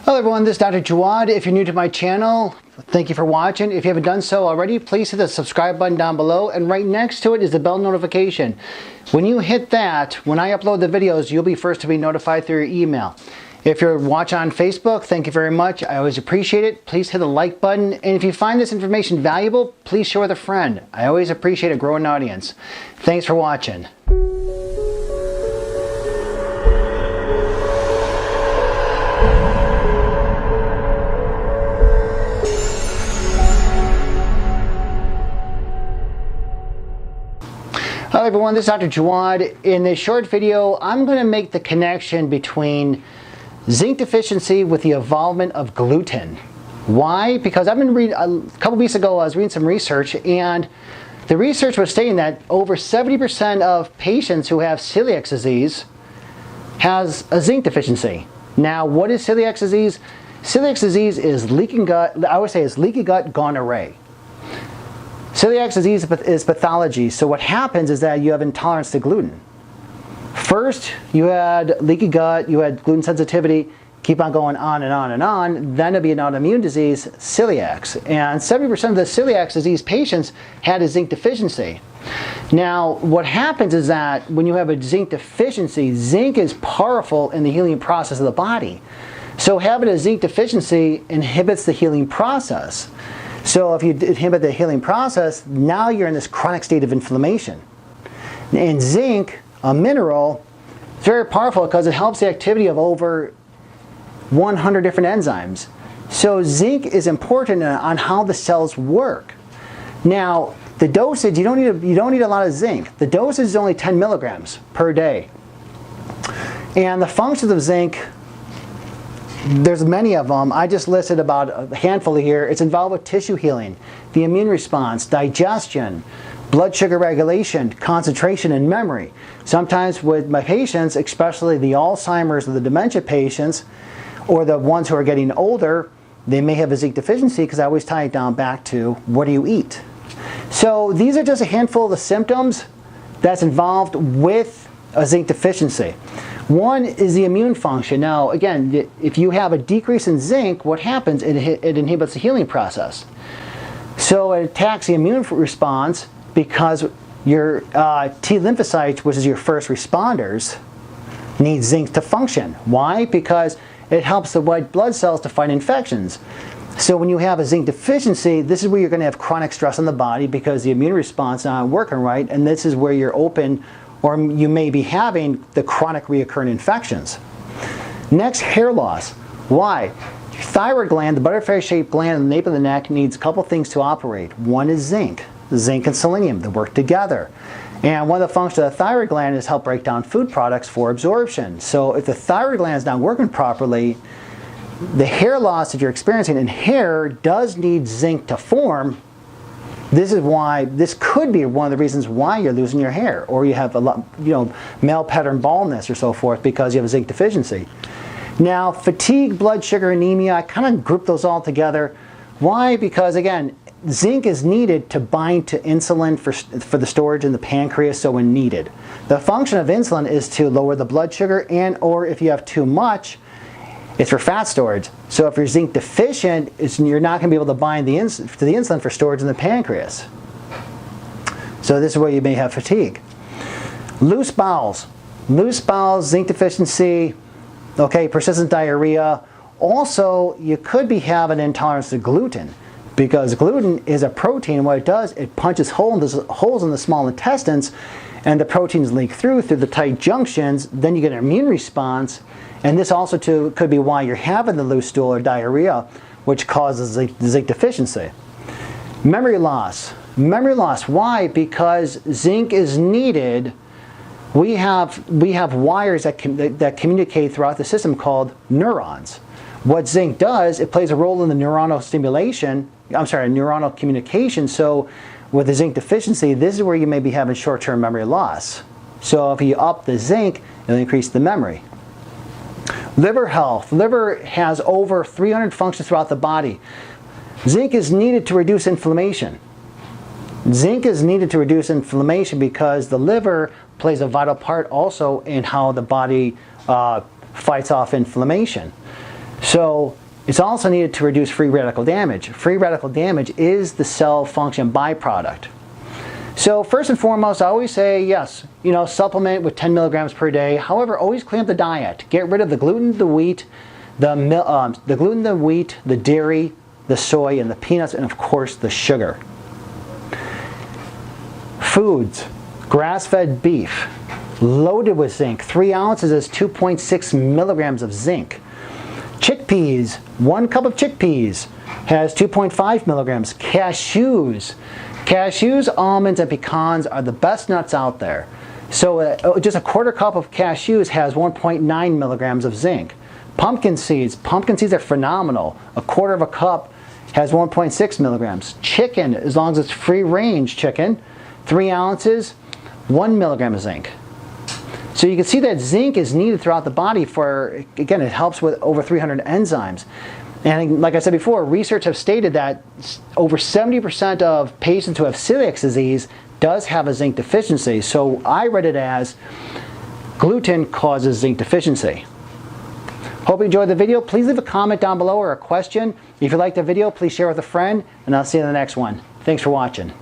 Hello everyone, this is Dr. Jawad. If you're new to my channel, thank you for watching. If you haven't done so already, please hit the subscribe button down below, and right next to it is the bell notification. When you hit that, when I upload the videos, you'll be first to be notified through your email. If you're watching on Facebook, thank you very much. I always appreciate it. Please hit the like button, and if you find this information valuable, please share with a friend. I always appreciate a growing audience. Thanks for watching. Hello everyone, this is Dr. Jawad. In this short video, I'm going to make the connection between zinc deficiency with the involvement of gluten. Why? Because I've been reading, a couple weeks ago I was reading some research, and the research was stating that over 70% of patients who have celiac disease has a zinc deficiency. Now, what is celiac disease? Celiac disease is leaking gut, I would say it's leaky gut gone array. Celiac disease is pathology, so what happens is that you have intolerance to gluten. First, you had leaky gut, you had gluten sensitivity, keep on going on and on and on, then it'll be an autoimmune disease, celiac. And 70% of the celiac disease patients had a zinc deficiency. Now, what happens is that when you have a zinc deficiency, zinc is powerful in the healing process of the body. So having a zinc deficiency inhibits the healing process. So if you inhibit the healing process, now you're in this chronic state of inflammation. And zinc, a mineral, is very powerful because it helps the activity of over 100 different enzymes. So zinc is important on how the cells work. Now, the dosage, you don't need a lot of zinc. The dosage is only 10 milligrams per day. And the functions of zinc, there's many of them. I just listed about a handful here. It's involved with tissue healing, the immune response, digestion, blood sugar regulation, concentration, and memory. Sometimes with my patients, especially the Alzheimer's or the dementia patients, or the ones who are getting older, they may have a zinc deficiency because I always tie it down back to what do you eat. So these are just a handful of the symptoms that's involved with a zinc deficiency. One is the immune function. Now, again, if you have a decrease in zinc, what happens? It inhibits the healing process. So it attacks the immune response because your T lymphocytes, which is your first responders, need zinc to function. Why? Because it helps the white blood cells to fight infections. So when you have a zinc deficiency, this is where you're going to have chronic stress on the body because the immune response is not working right, and this is where you're open, or you may be having the chronic reoccurring infections. Next, hair loss. Why? Your thyroid gland, the butterfly-shaped gland in the nape of the neck, needs a couple things to operate. One is zinc. Zinc and selenium, they work together. And one of the functions of the thyroid gland is help break down food products for absorption. So if the thyroid gland is not working properly, the hair loss that you're experiencing, and hair does need zinc to form. This is why, this could be one of the reasons why you're losing your hair, or you have a lot, male pattern baldness or so forth because you have a zinc deficiency. Now, fatigue, blood sugar, anemia, I kind of group those all together. Why? Because again, zinc is needed to bind to insulin for the storage in the pancreas, so when needed. The function of insulin is to lower the blood sugar, and or if you have too much, it's for fat storage. So if you're zinc deficient, you're not going to be able to bind to the insulin for storage in the pancreas. So this is where you may have fatigue. Loose bowels. Loose bowels, zinc deficiency, okay, persistent diarrhea. Also, you could be having intolerance to gluten because gluten is a protein. What it does, it punches holes in the small intestines, and the proteins leak through the tight junctions. Then you get an immune response. And this also too could be why you're having the loose stool or diarrhea, which causes the zinc deficiency. Memory loss. Memory loss. Why? Because zinc is needed. We have wires that communicate throughout the system called neurons. What zinc does, it plays a role in the neuronal stimulation. Neuronal communication. So with the zinc deficiency, this is where you may be having short-term memory loss. So if you up the zinc, it'll increase the memory. Liver health. Liver has over 300 functions throughout the body. Zinc is needed to reduce inflammation. Zinc is needed to reduce inflammation because the liver plays a vital part also in how the body fights off inflammation. So it's also needed to reduce free radical damage. Free radical damage is the cell function byproduct. So first and foremost, I always say, yes, supplement with 10 milligrams per day. However, always clean up the diet. Get rid of the gluten, the wheat, the dairy, the soy, and the peanuts, and of course the sugar. Foods: grass-fed beef, loaded with zinc. 3 ounces is 2.6 milligrams of zinc. Chickpeas, 1 cup of chickpeas has 2.5 milligrams. Cashews, almonds, and pecans are the best nuts out there. So just a quarter cup of cashews has 1.9 milligrams of zinc. Pumpkin seeds are phenomenal. A quarter of a cup has 1.6 milligrams. Chicken, as long as it's free-range chicken, 3 ounces, 1 milligram of zinc. So you can see that zinc is needed throughout the body for, again, it helps with over 300 enzymes. And like I said before, research has stated that over 70% of patients who have celiac disease does have a zinc deficiency. So I read it as gluten causes zinc deficiency. Hope you enjoyed the video. Please leave a comment down below or a question. If you liked the video, please share with a friend, and I'll see you in the next one. Thanks for watching.